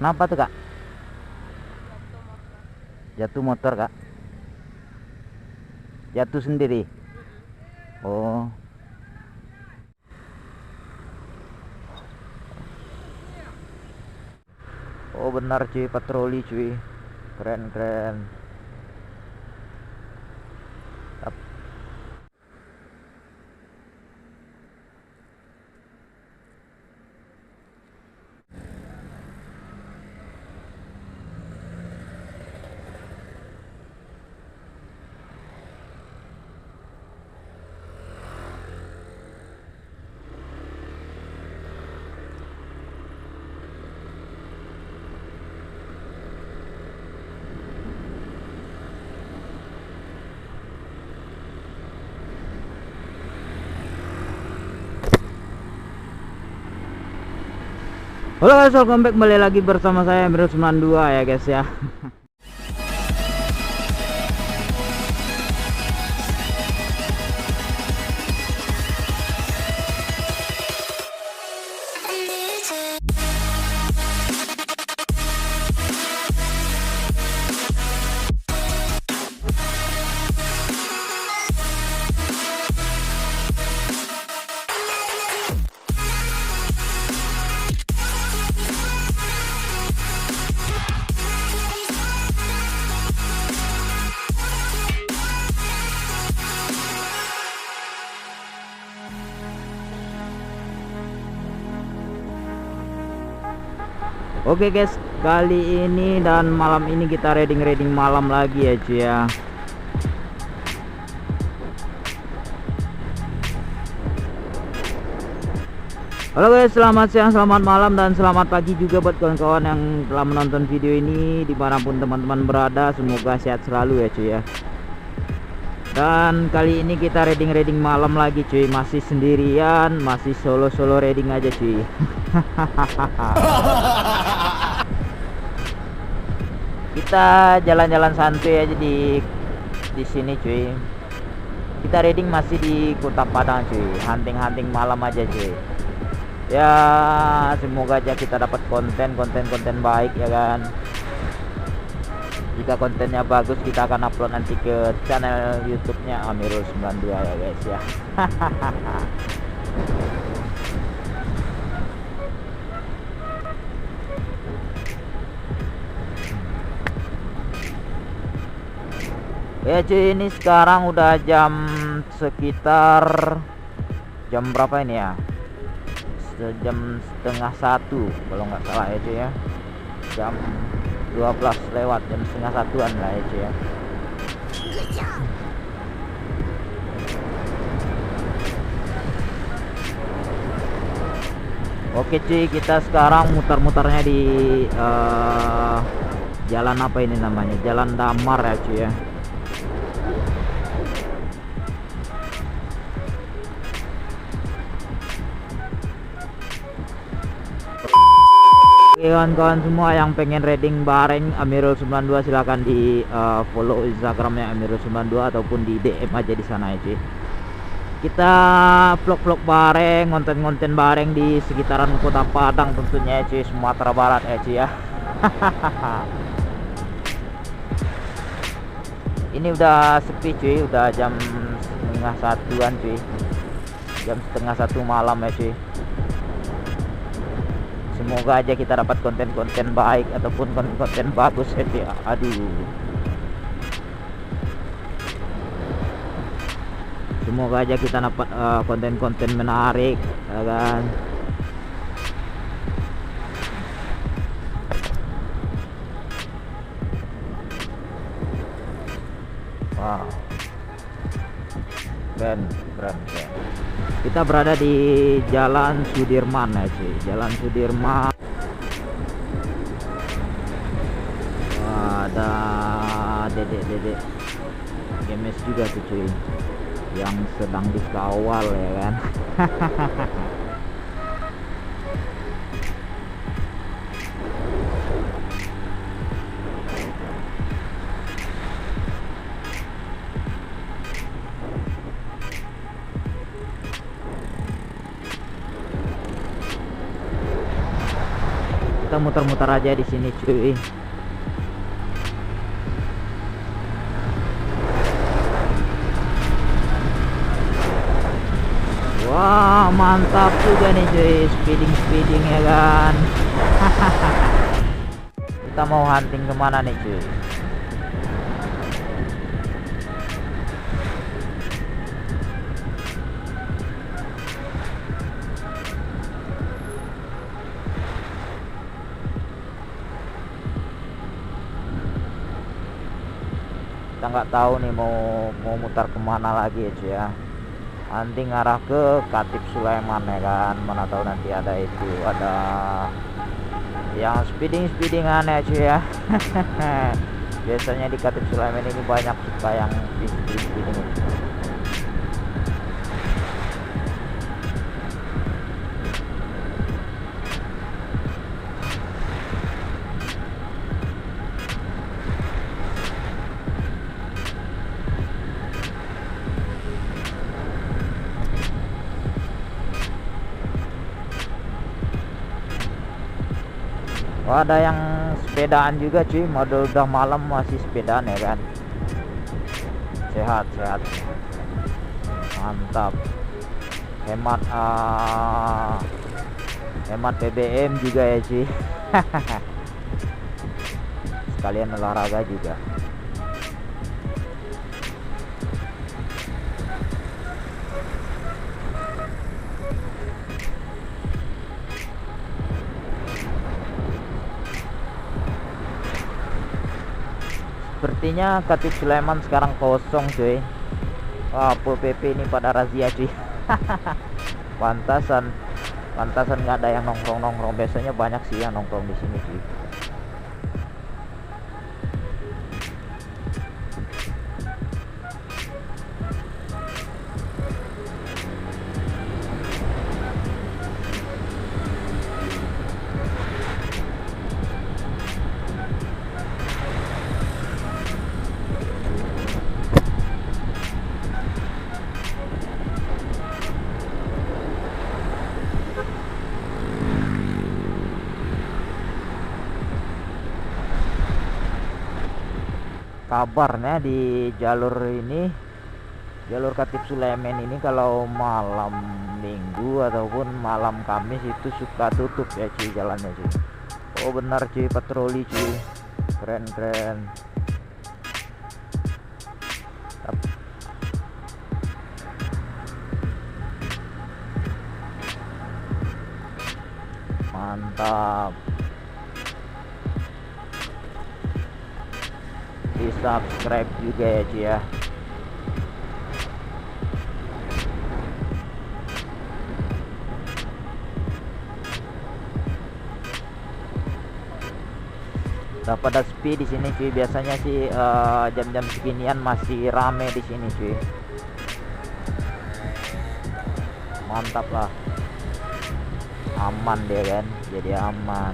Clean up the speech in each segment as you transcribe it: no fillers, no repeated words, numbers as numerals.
Kenapa tuh kak? Jatuh motor kak? Jatuh sendiri? Oh. Oh benar cuy, patroli cuy. Keren keren. Halo guys, welcome back, kembali lagi bersama saya Emil 92 ya guys ya. Oke guys, kali ini dan malam ini kita raiding malam lagi ya cuy ya. Halo guys, selamat siang, selamat malam, dan selamat pagi juga buat kawan-kawan yang telah menonton video ini dimanapun teman-teman berada. Semoga sehat selalu ya cuy ya. Dan kali ini kita raiding malam lagi cuy, masih sendirian, masih solo raiding aja cuy. Kita jalan-jalan santai aja di sini cuy. Kita raiding masih di Kota Padang cuy, hunting malam aja cuy. Ya semoga aja kita dapat konten baik ya kan. Jika kontennya bagus, kita akan upload nanti ke channel YouTube-nya Amirul 92 ya guys ya. Ya cuy, ini sekarang udah sekitar jam berapa ini ya? Jam setengah 1 kalau nggak salah ya cuy ya. Jam 12 lewat, jam setengah 1-an lah ya cuy ya. Oke cuy, kita sekarang muter-muternya di jalan apa ini namanya, Jalan Damar ya cuy ya. Kawan-kawan semua yang pengen raiding bareng Amirul 92, silahkan di follow Instagramnya Amirul 92 ataupun di DM aja di sana ya cuy. Kita vlog bareng, konten bareng di sekitaran Kota Padang tentunya ya cuy, Sumatera Barat ya cuy ya. Ini udah sepi cuy, udah jam setengah 1-an cuy, jam setengah 1 malam ya cuy. Semoga aja kita dapat konten baik ataupun konten bagus ya. Aduh, semoga aja kita dapat konten menarik ya kan. Wow, keren. Kita berada di Jalan Sudirman ya cuy, Jalan Sudirman. Wah, ada dedek gemes juga tuh cuy, yang sedang dikawal ya kan. kita muter-muter aja di sini cuy. Wah, mantap juga nih cuy, speeding ya kan. Kita mau hunting kemana nih cuy? Kita nggak tahu nih mau mutar kemana lagi ya cuy ya. Nanti ngarah ke Khatib Sulaiman ya kan, mana tahu nanti ada yang speedingan ya cuy ya. Biasanya di Khatib Sulaiman ini banyak suka yang speeding. Oh, ada yang sepedaan juga cuy, model udah malam masih sepedaan ya kan. Sehat mantap, hemat BBM juga ya cuy. Sekalian olahraga juga. Sepertinya Khatib Sulaiman sekarang kosong cuy. Wah, Pol PP ini pada razia cuy. Pantasan nggak ada yang nongkrong. Biasanya banyak sih yang nongkrong di sini cuy. Kabarnya di jalur Khatib Sulaiman ini kalau malam Minggu ataupun malam Kamis itu suka tutup ya cuy jalannya cuy. Oh benar cuy, patroli cuy, keren. Mantap. Di subscribe juga ya cuy ya. Udah pada sepi di sini cuy. Biasanya sih jam-jam seginian masih rame di sini cuy. Mantap lah, aman dia kan, jadi aman.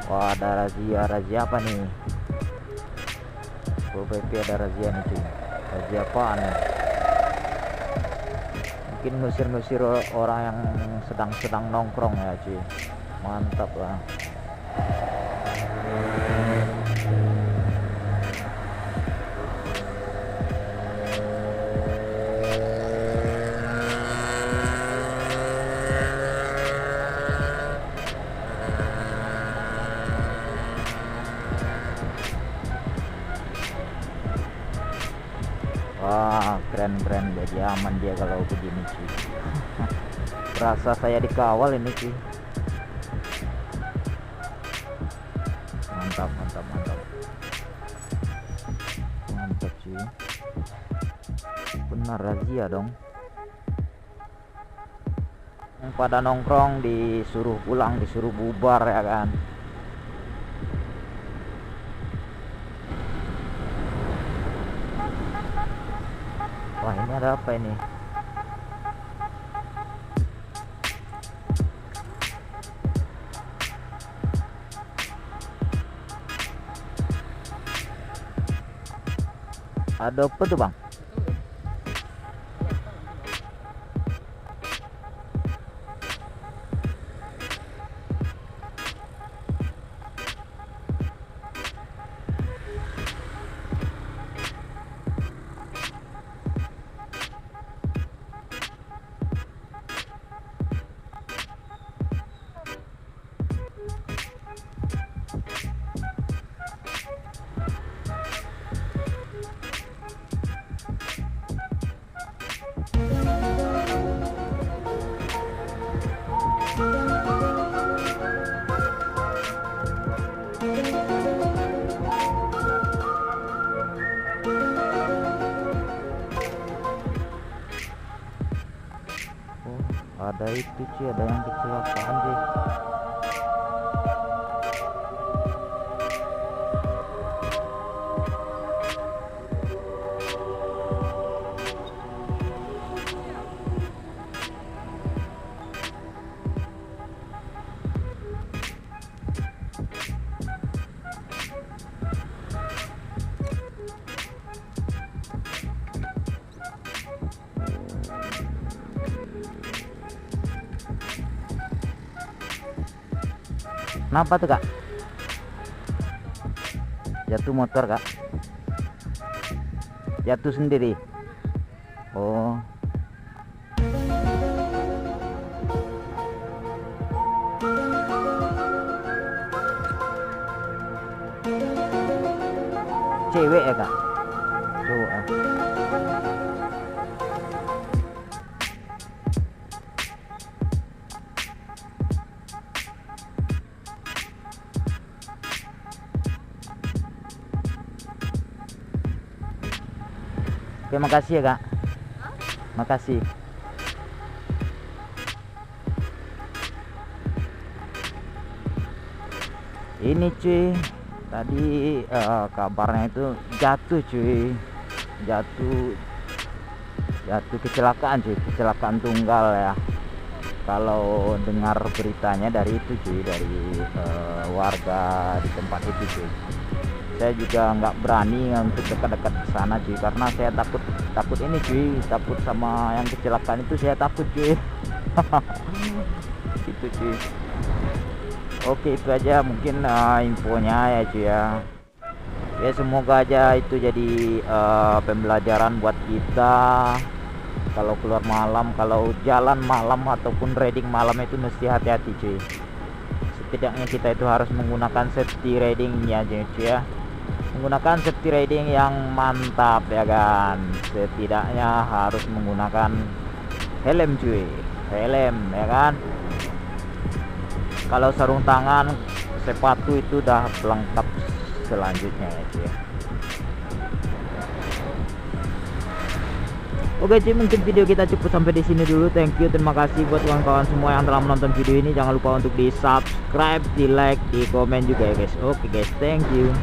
Wah, ada razia apa nih? Pol PP ada razia nih cuy. Razia apaan nih? Mungkin ngusir orang yang sedang nongkrong ya cuy. Mantap lah. Wah, keren, jadi aman dia kalau begini cuy. Berasa saya dikawal ini cuy. Mantap cuy. Benar razia dong. Yang pada nongkrong disuruh pulang, disuruh bubar ya kan. Wah, ini ada apa ini? Ada apa tuh bang? Ada itu cuy, ada yang kecelakaan cuy. Kenapa tuh kak? Jatuh motor kak? Jatuh sendiri? Oh. Cewek ya kak? Cowok ya? Oke, makasih ya kak. Makasih. Ini cuy, tadi kabarnya itu jatuh cuy, jatuh kecelakaan cuy, kecelakaan tunggal ya. Kalau dengar beritanya dari itu cuy, dari warga di tempat itu cuy. Saya juga nggak berani untuk dekat-dekat ke sana cuy, karena saya takut ini cuy, takut sama yang kecelakaan itu, saya takut cuy. Itu cuy. Oke, itu aja mungkin infonya ya cuy ya. Ya semoga aja itu jadi pembelajaran buat kita. Kalau keluar malam, kalau jalan malam ataupun riding malam itu mesti hati-hati cuy. Setidaknya kita itu harus menggunakan safety riding ya cuy ya. Menggunakan safety riding yang mantap ya kan. Setidaknya harus menggunakan helm cuy, helm ya kan. Kalau sarung tangan, sepatu itu udah pelengkap selanjutnya ya cuy. Oke cuy, mungkin video kita cukup sampai di sini dulu. Thank you, terima kasih buat kawan-kawan semua yang telah menonton video ini. Jangan lupa untuk di subscribe, di like, di komen juga ya guys. Oke guys, thank you.